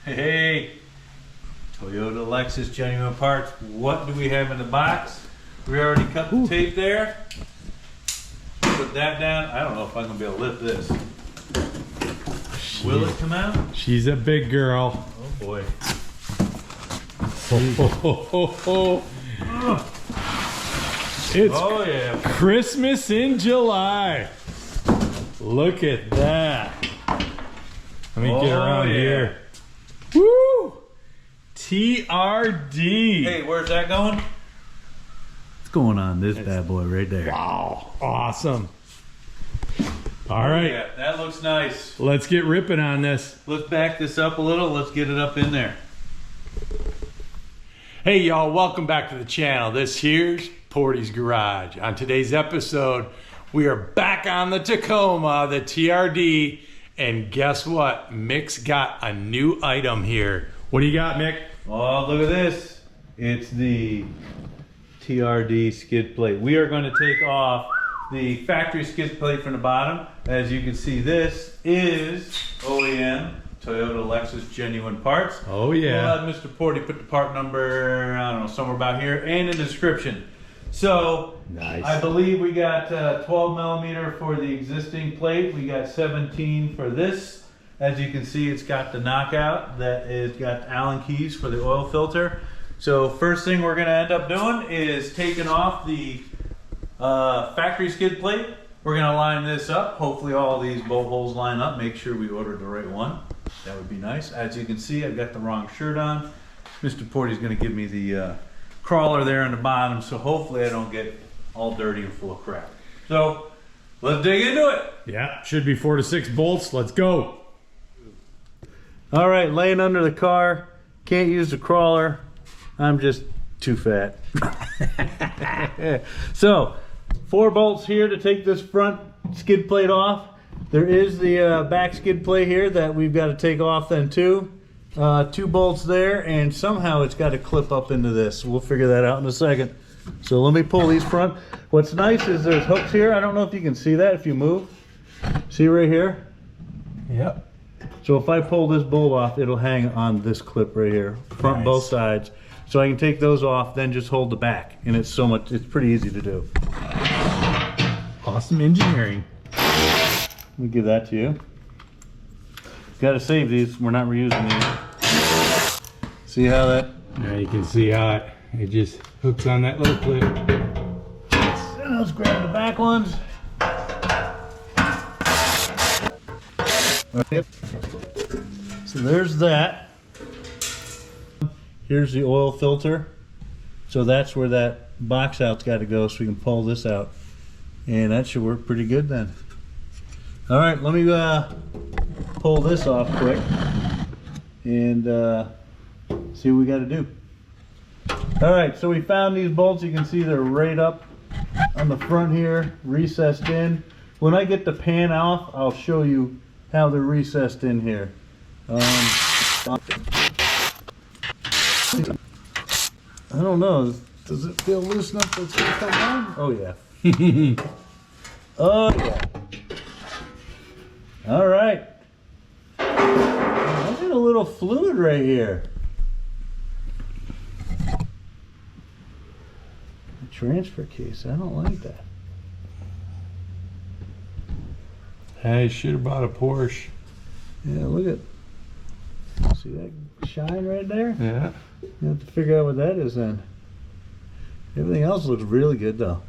Hey, Toyota Lexus genuine parts. What do we have in the box? We already cut the tape there. Put that down. I don't know if I'm gonna be able to lift this. Will it come out? She's a big girl. Oh boy. It's Oh yeah. Christmas in July. Look at that. Let me get around here. Woo! TRD. Hey, where's that going? What's going on this bad boy right there? Wow, awesome. All right, Yeah, that looks nice. let's get ripping on this. Let's back this up a little. Let's get it up in there. Hey y'all, welcome back to the channel. This here's Portie's Garage. On today's episode, we are back on the Tacoma, the TRD, and guess what? Mick's got a new item here. What do you got, Mick? Oh, look at this. It's the TRD skid plate. We are going to take off the factory skid plate from the bottom. As you can see, this is OEM Toyota Lexus genuine parts. Oh yeah. We'll have Mr. Portie put the part number, I don't know, somewhere about here, and in the description. So, Nice. I believe we got 12 millimeter for the existing plate. We got 17 for this. As you can see, it's got the knockout that is got Allen keys for the oil filter. So first thing we're gonna end up doing is taking off the factory skid plate. We're gonna line this up. Hopefully all these bolt holes line up. Make sure we ordered the right one. That would be nice. As you can see, I've got the wrong shirt on. Mr. Portie's gonna give me the crawler there on the bottom, so hopefully I don't get all dirty and full of crap. So let's dig into it. Yeah, should be 4 to 6 bolts. Let's go. All right, laying under the car. Can't use the crawler. I'm just too fat. So, 4 bolts here to take this front skid plate off. There is the back skid plate here that we've got to take off then too. 2 bolts there, and somehow it's got to clip up into this. We'll figure that out in a second. So let me pull these front. What's nice is there's hooks here. I don't know if you can see that if you move. See right here? Yep. So if I pull this bolt off, it'll hang on this clip right here, front Nice. both sides. So I can take those off, then just hold the back, and it's pretty easy to do. Awesome engineering. Let me give that to you. Got to save these. We're not reusing these. See how that? Now you can see how it just hooks on that little clip. And let's grab the back ones. So there's that. Here's the oil filter. So that's where that box out's got to go, so we can pull this out. And that should work pretty good then. All right, let me pull this off quick and see what we got to do. All right, so we found these bolts. You can see they're right up on the front here, recessed in. When I get the pan off, I'll show you how they're recessed in here. I don't know. Does it feel loose enough that it's gonna come down? Oh yeah. Oh yeah. All right. I got a little fluid right here. A transfer case. I don't like that. Hey, should have bought a Porsche. Yeah, look at. See that shine right there? Yeah. You have to figure out what that is then. Everything else looks really good though.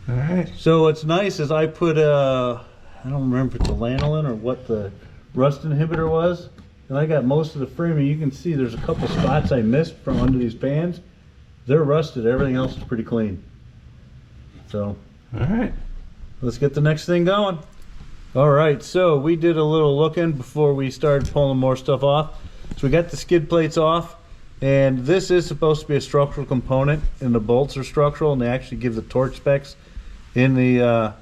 All right. So what's nice is I put I don't remember if it's a lanolin or what the rust inhibitor was, and I got most of the framing. You can see there's a couple spots I missed from under these pans. They're rusted. Everything else is pretty clean. So All right. let's get the next thing going. All right, so we did a little looking before we started pulling more stuff off. So we got the skid plates off, and this is supposed to be a structural component, and the bolts are structural, and they actually give the torque specs in the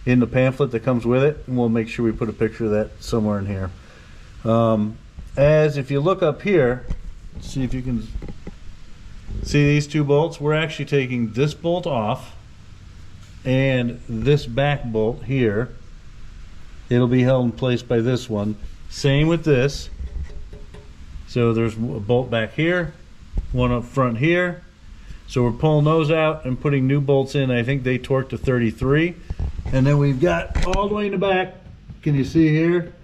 pamphlet that comes with it, and we'll make sure we put a picture of that somewhere in here. As if you look up here, see if you can see these 2 bolts. We're actually taking this bolt off and this back bolt here. It'll be held in place by this one. Same with this. So there's a bolt back here, one up front here. So we're pulling those out and putting new bolts in. I think they torque to 33. And then we've got all the way in the back, can you see here?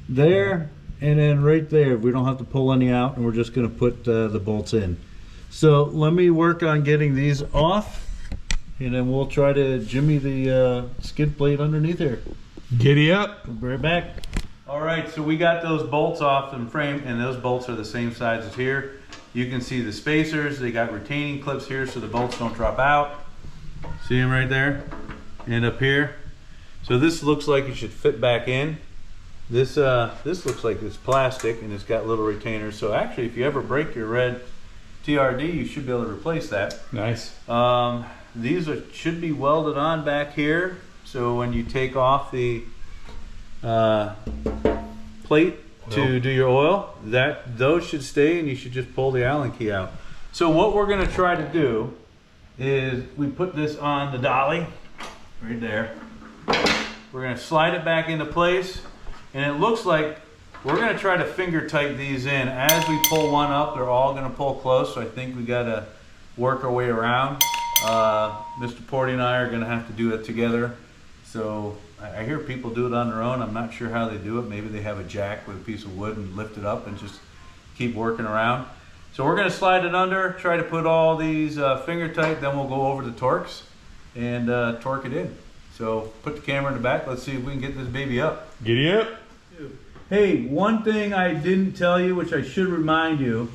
There, and then right there. We don't have to pull any out, and we're just gonna put the bolts in. So let me work on getting these off, and then we'll try to jimmy the skid plate underneath here. Giddy up. We'll be right back. All right, so we got those bolts off and frame, and those bolts are the same size as here. You can see the spacers. They got retaining clips here so the bolts don't drop out. See them right there? And up here. So this looks like it should fit back in. This looks like it's plastic and it's got little retainers. So actually, if you ever break your red TRD, you should be able to replace that. Nice. These should be welded on back here. So when you take off the plate to do your oil, those should stay, and you should just pull the Allen key out. So what we're going to try to do is we put this on the dolly right there. We're going to slide it back into place, and it looks like we're going to try to finger tighten these in. As we pull one up, they're all going to pull close, so I think we got to work our way around. Mr. Portie and I are going to have to do it together. So I hear people do it on their own. I'm not sure how they do it. Maybe they have a jack with a piece of wood and lift it up and just keep working around. So we're going to slide it under, try to put all these finger tight, then we'll go over the torques and torque it in. So put the camera in the back. Let's see if we can get this baby up. Giddy up. Hey, one thing I didn't tell you, which I should remind you,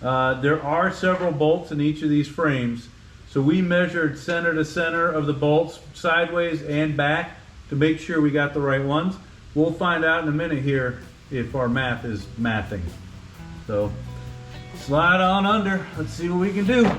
there are several bolts in each of these frames. So we measured center to center of the bolts, sideways and back, to make sure we got the right ones. We'll find out in a minute here if our math is mathing. So slide on under. Let's see what we can do.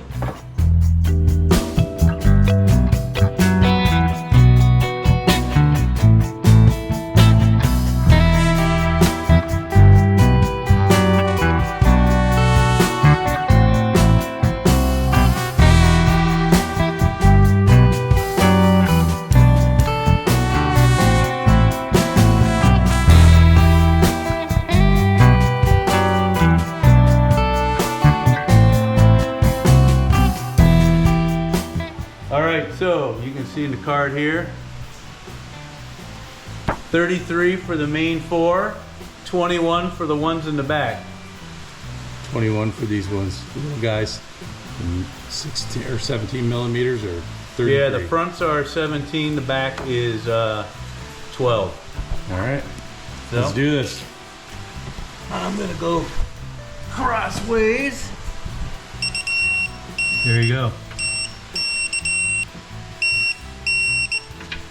So you can see in the card here, 33 for the main four, 21 for the ones in the back. 21 for these ones, the little guys. And 16 or 17 millimeters or 33. Yeah, the fronts are 17, the back is 12. All right, So, let's do this. I'm gonna go crossways. There you go.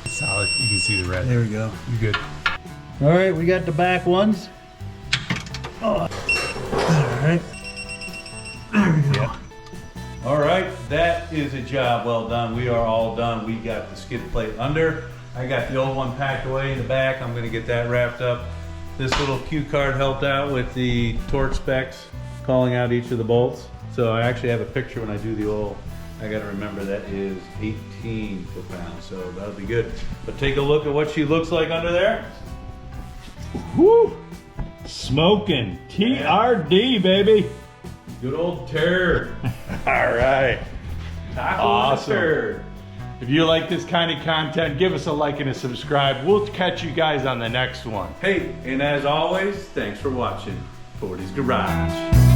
Solid. You can see the red. There we go. You're good. All right, we got the back ones. Oh. All right. There we go. Yeah. All right, that is a job well done. We are all done. We got the skid plate under. I got the old one packed away in the back. I'm gonna get that wrapped up. This little cue card helped out with the torque specs, calling out each of the bolts. So I actually have a picture when I do the oil. I gotta remember that is 18 foot-pounds, so that'll be good. But take a look at what she looks like under there. Woo! Smoking TRD, baby. Good old turd. All right. Taco Awesome. turd. If you like this kind of content, give us a like and a subscribe. We'll catch you guys on the next one. Hey, and as always, thanks for watching Portie's Garage.